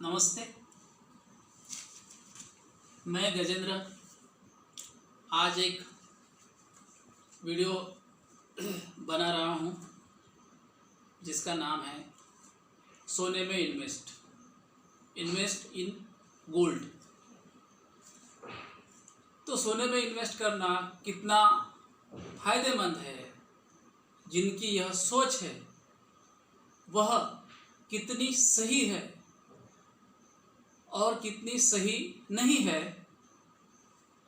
नमस्ते, मैं गजेंद्र आज एक वीडियो बना रहा हूँ जिसका नाम है सोने में इन्वेस्ट इन गोल्ड। तो सोने में इन्वेस्ट करना कितना फायदेमंद है, जिनकी यह सोच है वह कितनी सही है और कितनी सही नहीं है,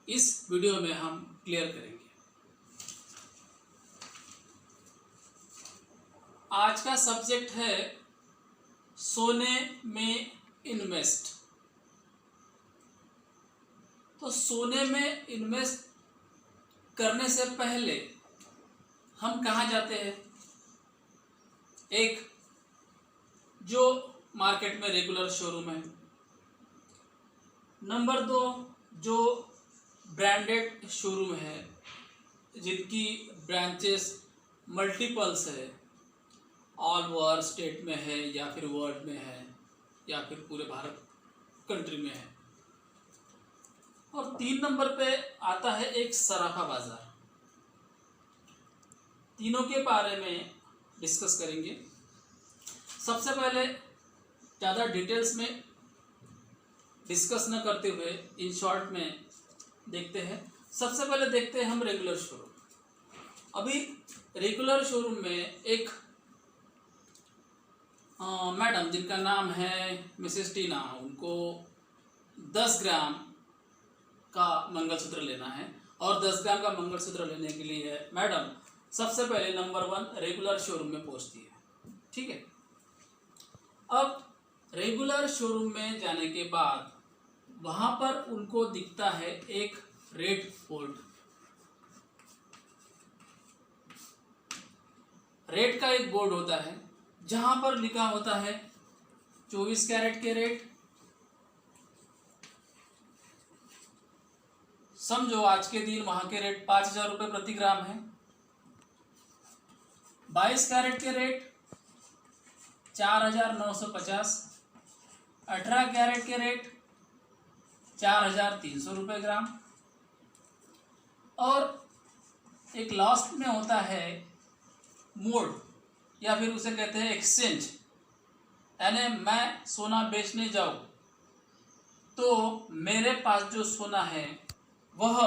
इस वीडियो में हम क्लियर करेंगे। आज का सब्जेक्ट है सोने में इन्वेस्ट। तो सोने में इन्वेस्ट करने से पहले हम कहाँ जाते हैं? एक जो मार्केट में रेगुलर शोरूम है, नंबर 2 जो ब्रांडेड शोरूम है जिनकी ब्रांचेस मल्टीपल्स है, ऑल ओवर स्टेट में है या फिर वर्ल्ड में है या फिर पूरे भारत कंट्री में है। और 3 नंबर पे आता है एक सराफा बाजार। तीनों के बारे में डिस्कस करेंगे। सबसे पहले ज़्यादा डिटेल्स में डिस्कस न करते हुए इन शॉर्ट में देखते हैं। सबसे पहले देखते हैं हम रेगुलर शोरूम। अभी रेगुलर शोरूम में एक मैडम जिनका नाम है मिसेस टीना, उनको 10 ग्राम का मंगलसूत्र लेना है। और 10 ग्राम का मंगलसूत्र लेने के लिए मैडम सबसे पहले नंबर 1 रेगुलर शोरूम में पहुंचती है। ठीक है। अब रेगुलर शोरूम में जाने के बाद वहां पर उनको दिखता है एक रेट बोर्ड। रेट का एक बोर्ड होता है जहां पर लिखा होता है 24 कैरेट के रेट। समझो आज के दिन वहां के रेट 5,000 रुपये प्रति ग्राम है। 22 कैरेट के रेट 4,950। 18 कैरेट के रेट 4,300 रुपये ग्राम। और एक लास्ट में होता है मोड या फिर उसे कहते हैं एक्सचेंज। यानी मैं सोना बेचने जाऊं तो मेरे पास जो सोना है वह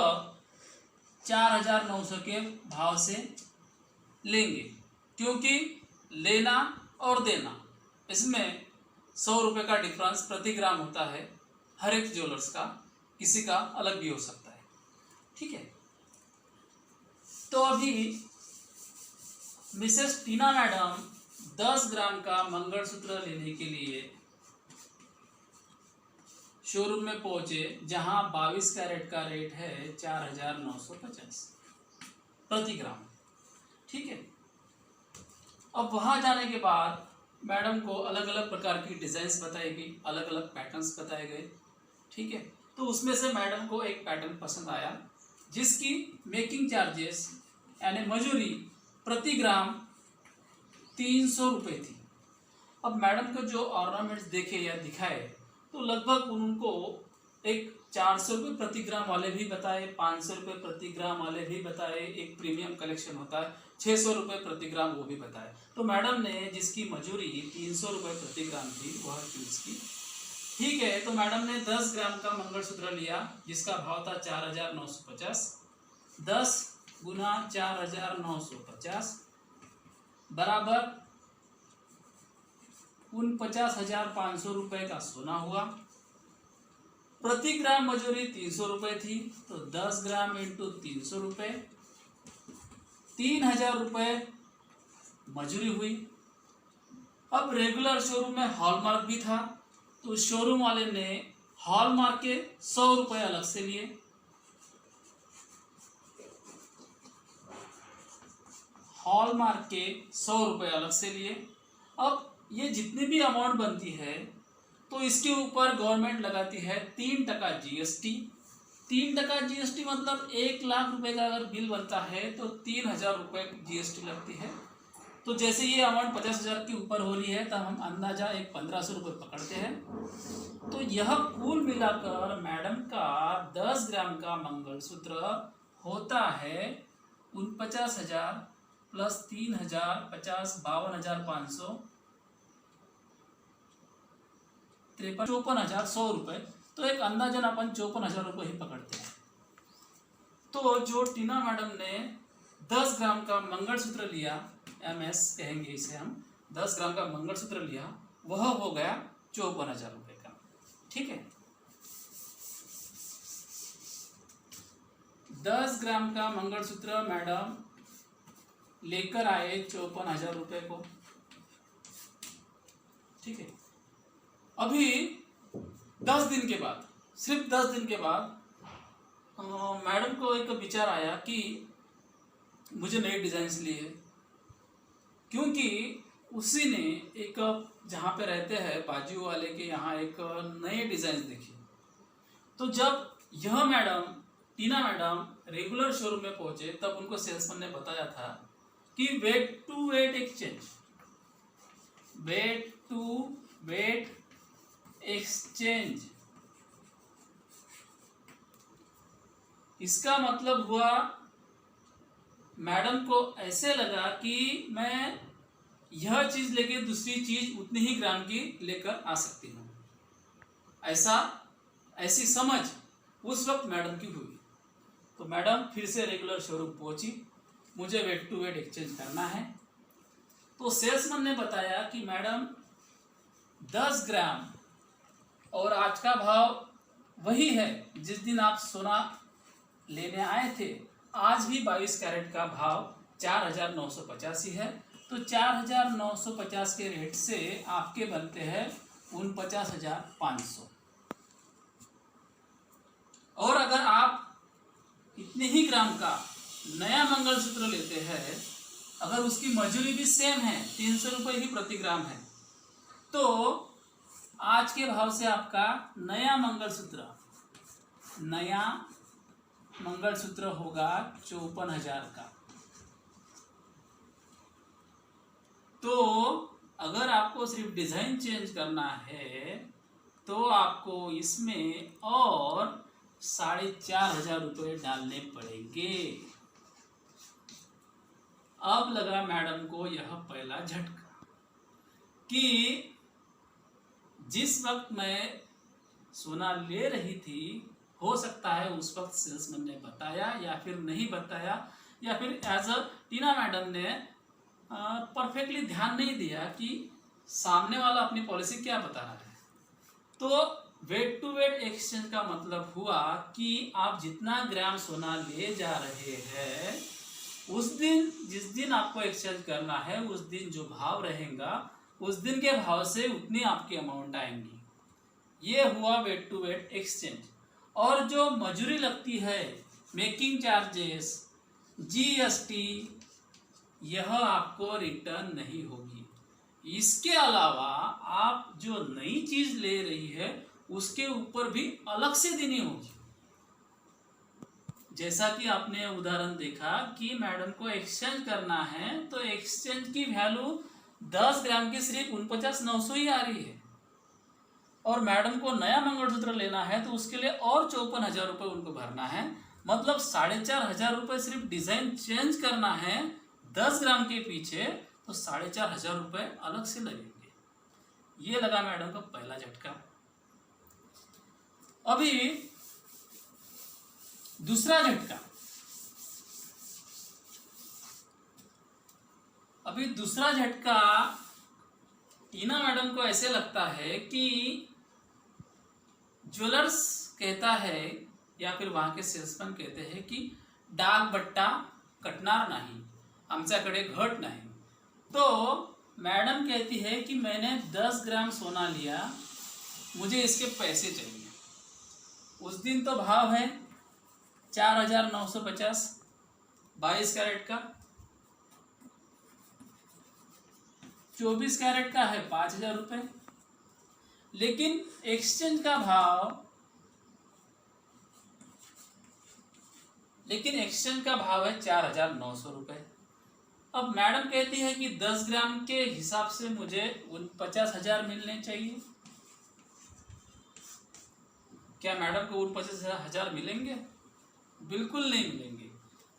4,900 के भाव से लेंगे, क्योंकि लेना और देना इसमें 100 रुपये का डिफरेंस प्रति ग्राम होता है। हर एक ज्वेलर्स का, किसी का अलग भी हो सकता है। ठीक है। तो अभी मिसेस टीना मैडम 10 ग्राम का मंगलसूत्र लेने के लिए शोरूम में पहुंचे, जहां 22 कैरेट का रेट है 4,950 प्रति ग्राम। ठीक है। अब वहां जाने के बाद मैडम को अलग अलग प्रकार की डिजाइन्स बताई गई, अलग अलग पैटर्न्स बताए गए। ठीक है। तो उसमें से मैडम को एक पैटर्न पसंद आया जिसकी मेकिंग चार्जेस यानी मजूरी प्रति ग्राम 300 रुपये थी। अब मैडम को जो ऑर्नामेंट्स देखे या दिखाए तो लगभग उनको एक 400 रुपये प्रति ग्राम वाले भी बताए, 500 रुपये प्रति ग्राम वाले भी बताए, एक प्रीमियम कलेक्शन होता है 600 रुपये प्रति ग्राम वो भी बताए। तो मैडम ने जिसकी मजूरी 300 रुपये प्रति ग्राम थी वह चूज की। ठीक है। तो मैडम ने 10 ग्राम का मंगलसूत्र लिया जिसका भाव था 4,950। 10 गुना 4,950 बराबर 49,500 रुपये का सोना हुआ। प्रति ग्राम मजूरी 300 रुपये थी, तो 10 ग्राम इंटू 300 रुपये 3,000 रुपये मजूरी हुई। अब रेगुलर शोरूम में हॉलमार्क भी था, तो शोरूम वाले ने हॉलमार्क के 100 रुपये अलग से लिए। हॉलमार्क के 100 रुपये अलग से लिए। अब ये जितनी भी अमाउंट बनती है तो इसके ऊपर गवर्नमेंट लगाती है 3% GST। 3% GST मतलब 1,00,000 रुपये का अगर बिल बनता है तो 3,000 रुपये GST लगती है। तो जैसे ये अमाउंट 50,000 के ऊपर हो रही है तब हम अंदाजा एक 1,500 रुपये पकड़ते हैं। यह कुल मिलाकर मैडम का 10 ग्राम का मंगलसूत्र होता है 49,000 प्लस 3,000 50 52,500 53 54,100 रुपये। तो एक अंदाजन अपन 54,000 रुपये ही पकड़ते हैं। तो जो टीना मैडम ने 10 ग्राम का मंगलसूत्र लिया, MS कहेंगे इसे हम, 10 ग्राम का मंगलसूत्र लिया, वह हो गया 54,000 रुपये का। ठीक है, 10 ग्राम का मंगलसूत्र मैडम लेकर आए 54,000 रुपये को। ठीक है, अभी 10 दिन के बाद, सिर्फ 10 दिन के बाद मैडम को एक विचार आया कि मुझे नए डिजाइन लिए, क्योंकि उसी ने एक जहाँ पे रहते हैं बाजू वाले के यहाँ एक नए डिजाइन देखी। तो जब यह madam, Tina madam regular showroom में पहुंचे, तब उनको सेल्समैन ने बताया था कि weight to weight exchange, weight to weight exchange, इसका मतलब हुआ मैडम को ऐसे लगा कि मैं यह चीज लेके दूसरी चीज उतनी ही ग्राम की लेकर आ सकती हूँ, ऐसी समझ उस वक्त मैडम की हुई। तो मैडम फिर से रेगुलर शोरूम पहुंची, मुझे वेट टू वेट एक्सचेंज करना है। तो सेल्समैन ने बताया कि मैडम 10 ग्राम और आज का भाव वही है जिस दिन आप सोना लेने आए थे, आज भी 22 कैरेट का भाव 4,985 है। तो 4,950 के रेट से आपके बनते हैं 49,500। और अगर आप इतने ही ग्राम का नया मंगलसूत्र लेते हैं, अगर उसकी मजूरी भी सेम है, 300 रुपये ही प्रति ग्राम है, तो आज के भाव से आपका नया मंगलसूत्र होगा 54,000 का। तो अगर आपको सिर्फ डिजाइन चेंज करना है तो आपको इसमें और 4,500 रुपये डालने पड़ेंगे। अब लगा मैडम को यह पहला झटका कि जिस वक्त मैं सोना ले रही थी, हो सकता है उस वक्त सेल्समैन ने बताया या फिर नहीं बताया, या फिर एज अ टीना मैडम ने परफेक्टली ध्यान नहीं दिया कि सामने वाला अपनी पॉलिसी क्या बता रहा है। तो वेट टू वेट एक्सचेंज का मतलब हुआ कि आप जितना ग्राम सोना ले जा रहे हैं, उस दिन जिस दिन आपको एक्सचेंज करना है, उस दिन जो भाव रहेगा, उस दिन के भाव से उतनी आपकी अमाउंट आएंगी। ये हुआ वेट टू वेट एक्सचेंज। और जो मजूरी लगती है, मेकिंग चार्जेस, GST, यह आपको रिटर्न नहीं होगी। इसके अलावा आप जो नई चीज ले रही है उसके ऊपर भी अलग से देनी होगी। जैसा कि आपने उदाहरण देखा कि मैडम को एक्सचेंज करना है, तो एक्सचेंज की वैल्यू 10 ग्राम की सिर्फ 49,900 ही आ रही है, और मैडम को नया मंगलसूत्र लेना है तो उसके लिए और 54,000 रुपये उनको भरना है। मतलब 4,500 रुपये सिर्फ डिजाइन चेंज करना है 10 ग्राम के पीछे, तो 4,500 रुपये अलग से लगेंगे। ये लगा मैडम का पहला झटका। अभी दूसरा झटका, टीना मैडम को ऐसे लगता है कि ज्वेलर्स कहता है या फिर वहां के सेल्समैन कहते हैं कि डाग बट्टा कटणार नाही, आमच्याकडे घट नाही। तो मैडम कहती है कि मैंने 10 ग्राम सोना लिया, मुझे इसके पैसे चाहिए। उस दिन तो भाव है 4,950 22 कैरेट का, 24 कैरेट का है 5,000 रुपये, लेकिन एक्सचेंज का भाव है 4,900 रुपये। अब मैडम कहती है कि 10 ग्राम के हिसाब से मुझे 49,000 मिलने चाहिए। क्या मैडम को उन 25,000 मिलेंगे? बिल्कुल नहीं मिलेंगे,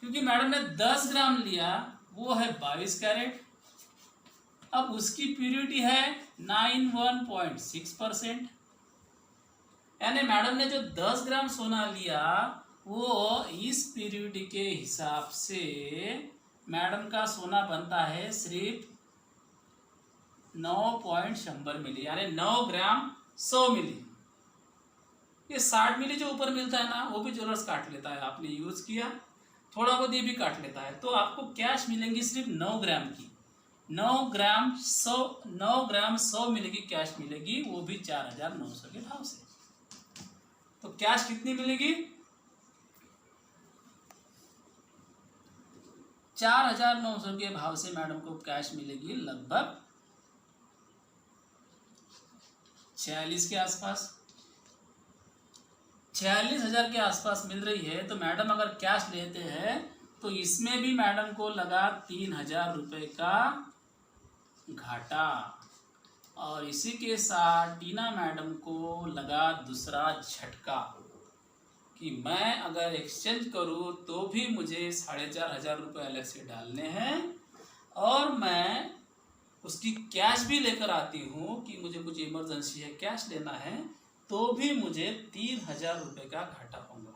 क्योंकि मैडम ने 10 ग्राम लिया, वो है 22 कैरेट। अब उसकी प्योरिटी है 91.6%, यानी मैडम ने जो 10 ग्राम सोना लिया वो इस प्योरिटी के हिसाब से मैडम का सोना बनता है सिर्फ 9.100 मिली, यानी 9 ग्राम 100 मिली। ये 60 मिली जो ऊपर मिलता है ना, वो भी ज्वेलर्स काट लेता है, आपने यूज किया थोड़ा बहुत ये भी काट लेता है। तो आपको कैश मिलेंगी सिर्फ 9 ग्राम की, 9 ग्राम 100 मिली की कैश मिलेगी, वो भी 4,900 के भाव से। तो कैश कितनी मिलेगी? 4,900 के भाव से मैडम को कैश मिलेगी लगभग 46 के आसपास, 46,000 के आसपास मिल रही है। तो मैडम अगर कैश लेते हैं तो इसमें भी मैडम को लगा 3,000 रुपये का घाटा, और इसी के साथ टीना मैडम को लगा दूसरा झटका कि मैं अगर एक्सचेंज करूं तो भी मुझे 4,500 रुपये अलग से डालने हैं, और मैं उसकी कैश भी लेकर आती हूं कि मुझे कुछ इमरजेंसी है, कैश लेना है, तो भी मुझे 3,000 रुपये का घाटा होगा।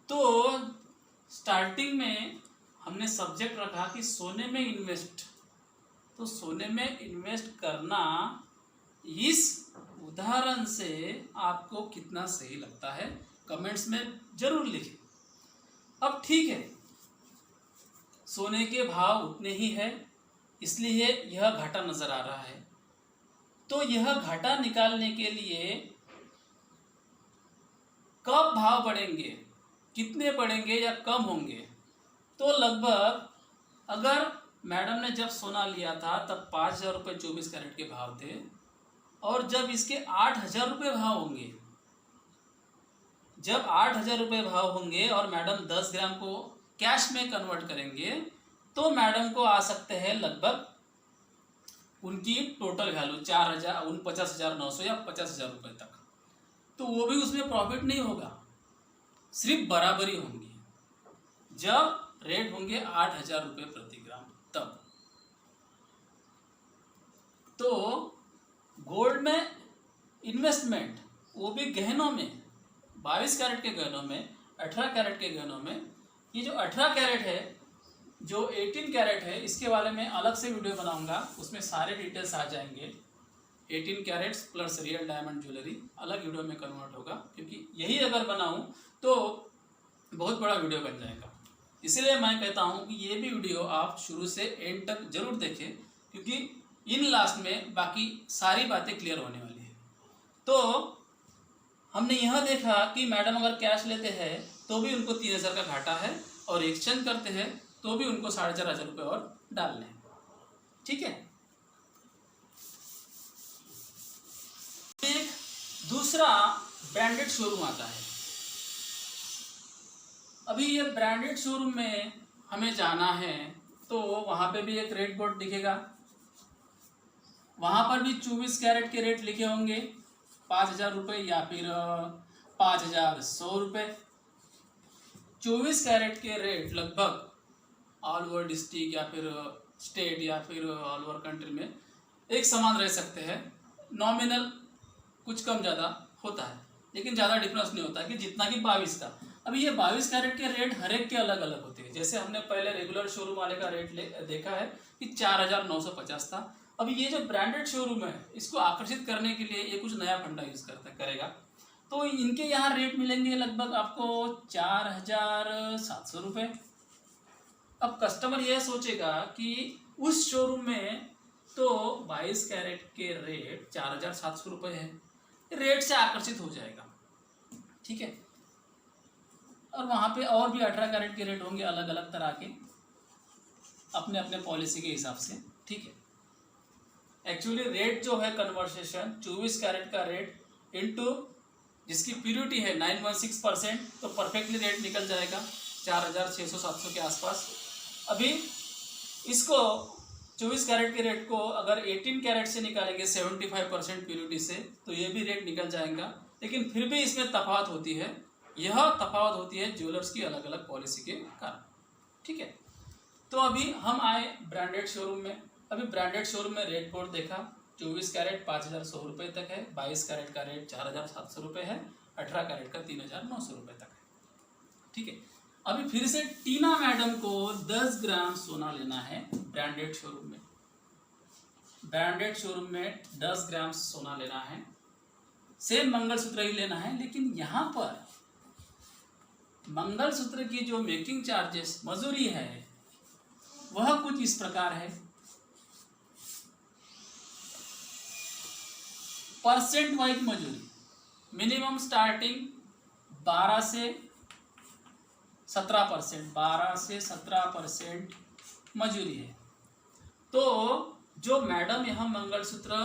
तो स्टार्टिंग में हमने सब्जेक्ट रखा कि सोने में इन्वेस्ट, तो सोने में इन्वेस्ट करना इस उदाहरण से आपको कितना सही लगता है कमेंट्स में जरूर लिखें। अब ठीक है, सोने के भाव उतने ही है, इसलिए यह घाटा नजर आ रहा है। तो यह घाटा निकालने के लिए कब भाव बढ़ेंगे, कितने बढ़ेंगे या कम होंगे? तो लगभग अगर मैडम ने जब सोना लिया था तब 5,000 रुपये 24 कैरेट के भाव थे, और जब इसके 8,000 रुपये भाव होंगे, जब 8,000 रुपये भाव होंगे और मैडम 10 ग्राम को कैश में कन्वर्ट करेंगे, तो मैडम को आ सकते हैं लगभग उनकी टोटल वैल्यू 49,900 या 50,000 रुपये तक। तो वो भी उसमें प्रॉफिट नहीं होगा, सिर्फ बराबरी होंगी जब रेट होंगे 8,000 रुपये प्रति ग्राम तब। तो गोल्ड में इन्वेस्टमेंट, वो भी गहनों में, 22 कैरेट के गहनों में, 18 कैरेट के गहनों में। ये जो 18 कैरेट है, जो 18 कैरेट है, इसके बारे में अलग से वीडियो बनाऊंगा, उसमें सारे डिटेल्स आ जाएंगे। 18 carats plus real diamond jewellery अलग वीडियो में कन्वर्ट होगा, क्योंकि यही अगर बनाऊं तो बहुत बड़ा वीडियो बन जाएगा। इसलिए मैं कहता हूं कि ये भी वीडियो आप शुरू से एंड तक जरूर देखें, क्योंकि इन लास्ट में बाकी सारी बातें क्लियर होने वाली है। तो हमने यह देखा कि मैडम अगर कैश लेते हैं तो भी उनको 3,000 का घाटा है, और एक्सचेंज करते हैं तो भी उनको 4,500 रुपये और डालने हैं। ठीक है, एक दूसरा ब्रांडेड शोरूम आता है। अभी ये ब्रांडेड शोरूम में हमें जाना है, तो वहाँ पे भी एक रेट बोर्ड दिखेगा, वहाँ पर भी 24 कैरेट के रेट लिखे होंगे, 5,000 रुपये या फिर 5,100 रुपये। 24 कैरेट के रेट लगभग ऑल ओवर डिस्ट्रिक्ट या फिर स्टेट या फिर ऑल ओवर कंट्री में एक समान रह सकते हैं। नॉमिनल कुछ कम ज़्यादा होता है, लेकिन ज़्यादा डिफरेंस नहीं होता कि जितना कि 22 का। अभी ये 22 कैरेट के रेट हर एक के अलग अलग होते हैं। जैसे हमने पहले रेगुलर शोरूम वाले का रेट देखा है कि 4,950 था। अभी ये जो ब्रांडेड शोरूम है, इसको आकर्षित करने के लिए ये कुछ नया फंडा यूज़ करेगा। तो इनके यहाँ रेट मिलेंगे लगभग आपको 4,700 रुपये। अब कस्टमर यह सोचेगा कि उस शोरूम में तो 22 कैरेट के रेट 4,700 रुपये है, रेट से आकर्षित हो जाएगा। ठीक है, और वहाँ पे और भी 18 कैरेट के रेट होंगे अलग अलग तरह के, अपने अपने पॉलिसी के हिसाब से। ठीक है, एक्चुअली रेट जो है कन्वर्सेशन 24 कैरेट का रेट इनटू जिसकी प्योरिटी है 916%, तो परफेक्टली रेट निकल जाएगा 4,600-700 के आसपास। अभी इसको 24 कैरेट के रेट को अगर 18 कैरेट से निकालेंगे 75% प्योरिटी से, तो ये भी रेट निकल जाएगा। लेकिन फिर भी इसमें तफावत होती है, यह तफावत होती है ज्वेलर्स की अलग अलग पॉलिसी के कारण। ठीक है, तो अभी हम आए ब्रांडेड शोरूम में। अभी ब्रांडेड शोरूम में रेट बोर्ड देखा, 24 कैरेट 5,100 रुपये तक है, 22 कैरेट का रेट 4,700 रुपये है, 18 कैरेट का 3,900 रुपये तक है। ठीक है, अभी फिर से टीना मैडम को 10 ग्राम सोना लेना है ब्रांडेड शोरूम में। ब्रांडेड शोरूम में 10 ग्राम सोना लेना है, सेम मंगलसूत्र ही लेना है, लेकिन यहाँ पर मंगलसूत्र की जो मेकिंग चार्जेस मजूरी है वह कुछ इस प्रकार है। परसेंट वाइज मजूरी मिनिमम स्टार्टिंग 12 से 17% मजूरी है। तो जो मैडम यहाँ मंगलसूत्र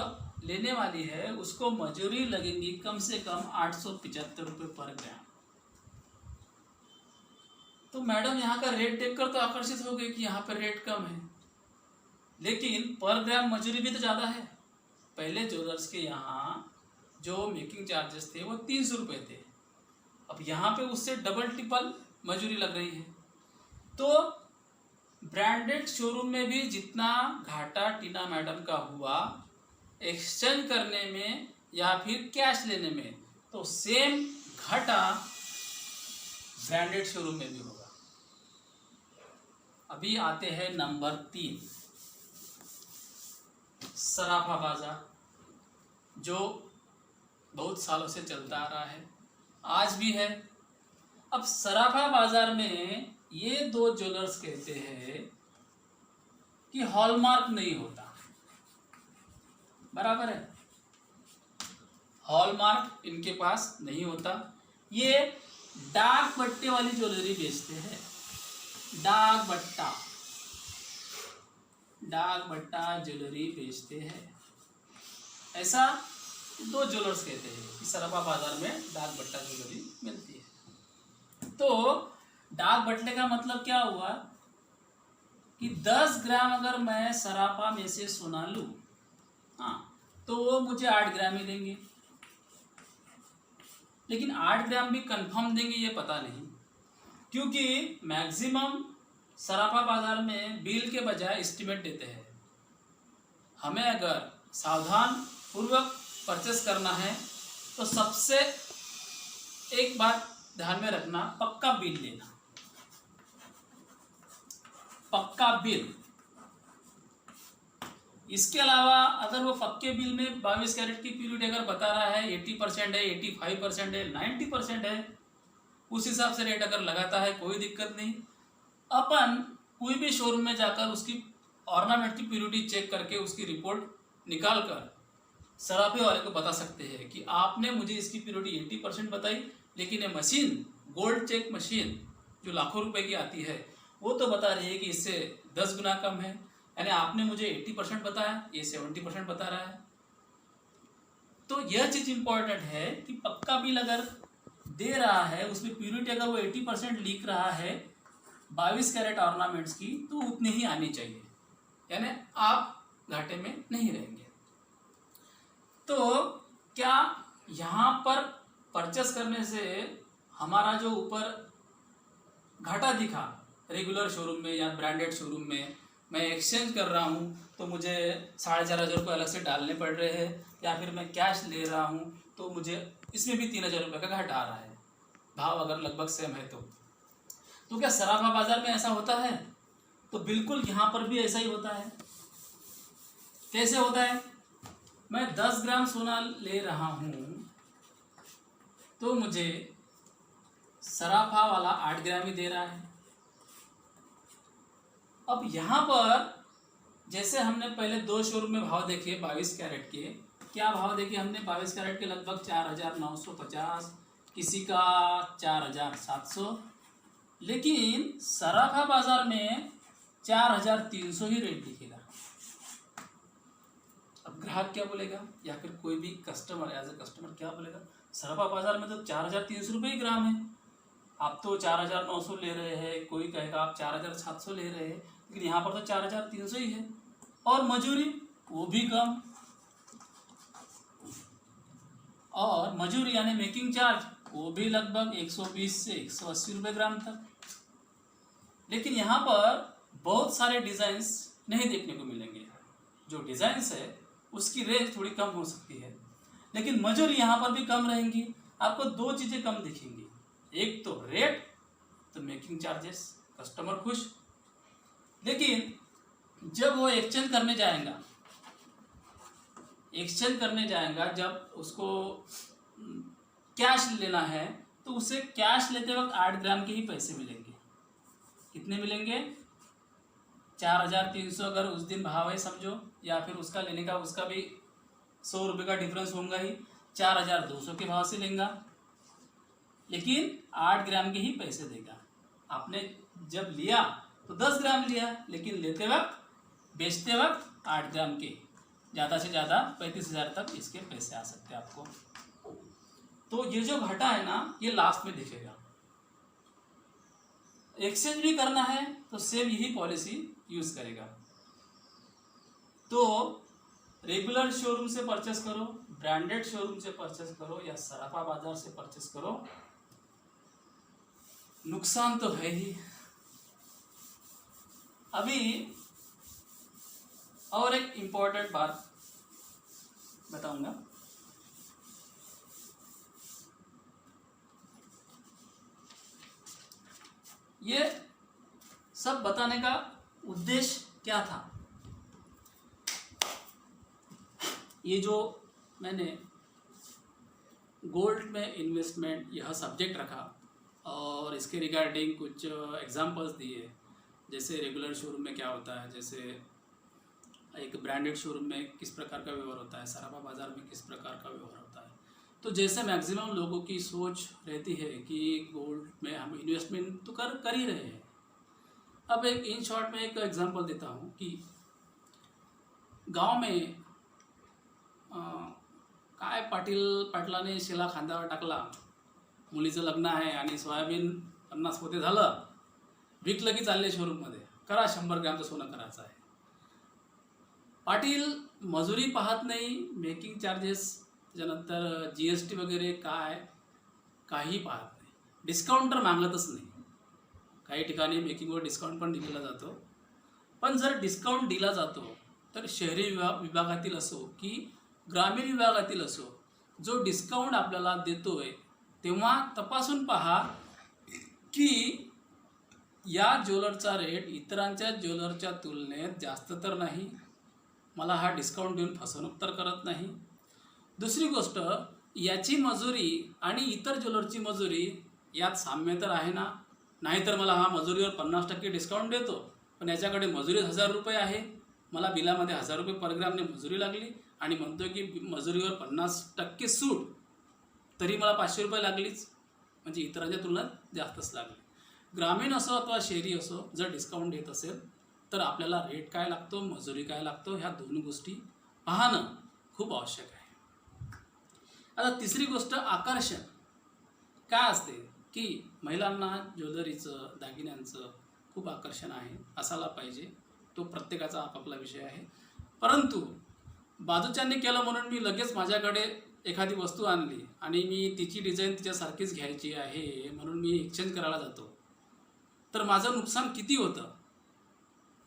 लेने वाली है उसको मजूरी लगेगी कम से कम 875 रुपये पर ग्राम। तो मैडम यहाँ का रेट देखकर तो आकर्षित हो गई कि यहाँ पर रेट कम है, लेकिन पर ग्राम मजूरी भी तो ज़्यादा है। पहले ज्वेलर्स के यहाँ जो मेकिंग चार्जेस थे वो 300 रुपये थे, अब यहाँ पे उससे डबल ट्रिपल मजूरी लग रही है। तो ब्रांडेड शोरूम में भी जितना घाटा टीना मैडम का हुआ एक्सचेंज करने में या फिर कैश लेने में, तो सेम घाटा ब्रांडेड शोरूम में भी होगा। अभी आते हैं नंबर 3, सराफा बाजार, जो बहुत सालों से चलता आ रहा है, आज भी है। अब सराफा बाजार में ये दो ज्वेलर्स कहते हैं कि हॉलमार्क नहीं होता, बराबर है, हॉलमार्क इनके पास नहीं होता। ये डाक बट्टे वाली ज्वेलरी बेचते हैं, डाक बट्टा ज्वेलरी बेचते हैं। ऐसा दो ज्वेलर्स कहते हैं कि सराफा बाजार में डाक बट्टा ज्वेलरी मिलती है। तो डाक बट्टे का मतलब क्या हुआ कि 10 ग्राम अगर मैं सराफा में से सोना लूँ, हाँ, तो वो मुझे 8 ग्राम ही देंगे, लेकिन 8 ग्राम भी कंफर्म देंगे ये पता नहीं, क्योंकि मैक्सिमम सराफा बाजार में बिल के बजाय एस्टिमेट देते हैं। हमें अगर सावधान पूर्वक परचेस करना है तो सबसे एक बात ध्यान में रखना, पक्का बिल लेना, पक्का बिल। इसके अलावा अगर वो पक्के बिल में 22 कैरेट की प्योरिटी अगर बता रहा है 80% है, 85% है, 90% है, उस हिसाब से रेट अगर लगाता है कोई दिक्कत नहीं। अपन कोई भी शोरूम में जाकर उसकी ऑर्नामेंट की प्योरिटी चेक करके उसकी रिपोर्ट निकाल कर सराफे वाले को बता सकते हैं कि आपने मुझे इसकी प्योरिटी 80% बताई, लेकिन ये मशीन, गोल्ड चेक मशीन जो लाखों रुपए की आती है, वो तो बता रही है कि इससे 10 गुना कम है। यानी आपने मुझे 80% बताया, ये 70% बता रहा है। तो यह चीज़ इंपॉर्टेंट है कि पक्का बिल अगर दे रहा है, उसमें प्योरिटी अगर वो 80% लिख रहा है 22 कैरेट ऑर्नामेंट्स की, तो उतनी ही आनी चाहिए, यानी आप घाटे में नहीं रहेंगे। तो क्या यहाँ पर परचेस करने से हमारा जो ऊपर घाटा दिखा रेगुलर शोरूम में या ब्रांडेड शोरूम में, मैं एक्सचेंज कर रहा हूँ तो मुझे 4,500 रुपये अलग से डालने पड़ रहे हैं, या फिर मैं कैश ले रहा हूँ तो मुझे इसमें भी 3,000 रुपये का घाटा आ रहा है, भाव अगर लगभग सेम है तो क्या सराफा बाजार में ऐसा होता है? तो बिल्कुल यहाँ पर भी ऐसा ही होता है। कैसे होता है? मैं 10 ग्राम सोना ले रहा हूँ तो मुझे सराफा वाला 8 ग्राम ही दे रहा है। अब यहाँ पर जैसे हमने पहले दो शोरूम में भाव देखे 22 कैरेट के, क्या भाव देखे हमने? 22 कैरेट के लगभग 4,950, किसी का 4,700, लेकिन सराफा बाजार में 4,300 ही रेट दिखेगा। अब ग्राहक क्या बोलेगा, या फिर कोई भी कस्टमर एज ए कस्टमर क्या बोलेगा? सराफा बाजार में तो 4,300 रुपये ही ग्राम है, आप तो 4,900 ले रहे हैं, कोई कहेगा आप 4,700 ले रहे हैं, लेकिन यहाँ पर तो 4,300 ही है। और मजूरी वो भी कम, और मजूरी यानी मेकिंग चार्ज वो भी लगभग 120 से 180 रुपये ग्राम तक। लेकिन यहाँ पर बहुत सारे डिज़ाइंस नहीं देखने को मिलेंगे। जो डिज़ाइंस है उसकी रेंज थोड़ी कम हो सकती है, लेकिन मजूरी यहाँ पर भी कम रहेंगी। आपको दो चीज़ें कम दिखेंगी, एक तो रेट, तो मेकिंग चार्जेस, कस्टमर खुश। लेकिन जब वो एक्सचेंज करने जाएगा, जब उसको कैश लेना है, तो उसे कैश लेते वक्त 8 ग्राम के ही पैसे मिलेंगे। कितने मिलेंगे? 4300 अगर उस दिन भाव है समझो, या फिर उसका लेने का उसका भी 100 रुपये का डिफरेंस होगा ही, 4200 के भाव से लेगा, लेकिन 8 ग्राम के ही पैसे देगा। आपने जब लिया तो 10 ग्राम लिया, लेकिन लेते वक्त बेचते वक्त 8 ग्राम के, ज़्यादा से ज़्यादा 35,000 तक इसके पैसे आ सकते हैं आपको। तो ये जो घाटा है ना, ये लास्ट में दिखेगा। एक्सचेंज भी करना है तो सेम यही पॉलिसी यूज करेगा। तो रेगुलर शोरूम से परचेस करो, ब्रांडेड शोरूम से परचेस करो, या सराफा बाजार से परचेस करो, नुकसान तो है ही। अभी और एक इम्पोर्टेंट बात बताऊंगा। ये सब बताने का उद्देश्य क्या था? ये जो मैंने गोल्ड में इन्वेस्टमेंट यह सब्जेक्ट रखा और इसके रिगार्डिंग कुछ एग्जांपल्स दिए, जैसे रेगुलर शोरूम में क्या होता है, जैसे एक ब्रांडेड शोरूम में किस प्रकार का व्यवहार होता है, सराफा बाजार में किस प्रकार का व्यवहार होता है। तो जैसे मैक्सिमम लोगों की सोच रहती है कि गोल्ड में हम इन्वेस्टमेंट तो कर ही रहे हैं। अब एक इन शॉर्ट में एक एग्जांपल देता हूँ कि गांव में काय पाटलाने शेला खांद्यावर टाकला, मुलीचं लग्न आहे आणि सोयाबीन 50 पोते झालं, विकलं की चालले शोरूममध्ये, करा 100 ग्रॅमचं सोनं करायचं आहे। पाटील मजुरी पाहत नाही, मेकिंग चार्जेस, त्याच्यानंतर GST वगैरे काही पाहत नाही, डिस्काउंट तर मागतच नाही। काही ठिकाणी मेकिंगवर डिस्काउंट पण दिला जातो, पण जर डिस्काउंट दिला जातो तर शहरी विभागातील असो की ग्रामीण विभागातील असो, जो डिस्काउंट आपल्याला देतोय तेव्हा तपासून पहा की या ज्वेलरचा रेट इतरांच्या ज्वेलरच्या तुलनेत जास्त तर नाही, मला हा डिस्काउंट देऊन फसवणूक तर करत नाही। दुसरी गोष्ट, याची मजुरी आणि इतर ज्वेलरची मजुरी यात साम्य तर आहे ना, नाहीतर मला हा मजुरीवर 50% डिस्काउंट देतो, पण याच्याकडे मजुरी 1000 रुपये आहे, मला बिलामध्ये 1000 रुपये पर ग्रामने मजुरी लागली आणि म्हणतो की मजुरीवर 50% सूट, तरी मला 500 रुपये लागलीच, म्हणजे इतरांच्या तुलनेत जास्तच लागली। ग्रामीण असो अथवा शहरी असो, जर डिस्काउंट देत असेल तर आपल्याला रेट काय लागतो, मजुरी काय लागतो, ह्या दोन्ही गोष्टी पाहणं खूप आवश्यक आहे। आता तिसरी गोष्ट, आकर्षण काय असते की महिलांना ज्वेलरीचं, दागिन्यांचं खूप आकर्षण आहे, असायला पाहिजे, तो प्रत्येकाचा आपापला विषय आहे। परंतु बाजूच्यांनी केलं म्हणून मी लगेच माझ्याकडे एखादी वस्तू आणली आणि मी तिची डिझाईन तिच्यासारखीच घ्यायची आहे म्हणून मी एक्सचेंज करायला जातो, तर माझं नुकसान किती होतं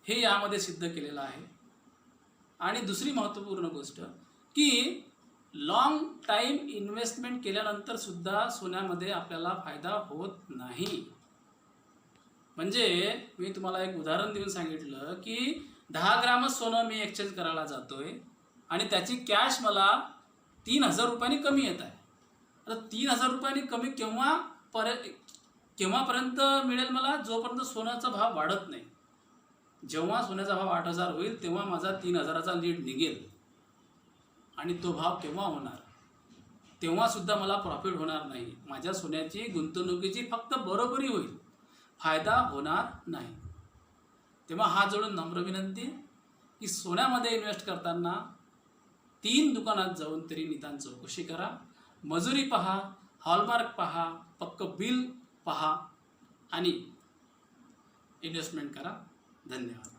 हे यामध्ये सिद्ध केलेलं आहे। आणि दुसरी महत्त्वपूर्ण गोष्ट की लॉंग टाइम इन्व्हेस्टमेंट केल्यानंतर सुद्धा सोन्यामध्ये आपल्याला फायदा होत नाही। म्हणजे मी तुम्हाला एक उदाहरण देऊन सांगितलं की 10 ग्रामच सोनं मी एक्सचेंज करायला जातोय आणि त्याची कॅश मला 3000 रुपयांनी कमी येत आहे। आता 3000 रुपयांनी कमी केव्हापर्यंत मिळेल मला? जोपर्यंत सोन्याचा भाव वाढत नाही। जेव्हा सोन्याचा भाव 8000 होईल तेव्हा माझा 3000चा लीड निघेल आणि तो भाव केव्हा होणार? तेव्हा सुद्धा मला प्रॉफिट होणार नाही, माझ्या सोन्याची गुंतवणुकीची फक्त बरोबरी होईल, फायदा होणार नाही। तेव्हा हात जोडून नम्र विनंती की सोन्यामध्ये इन्व्हेस्ट करताना 3 दुकानात जाऊन तरी निदान चौकशी करा, मजुरी पहा, हॉलमार्क पहा, पक्क बिल पहा आणि इन्व्हेस्टमेंट करा। धन्यवाद।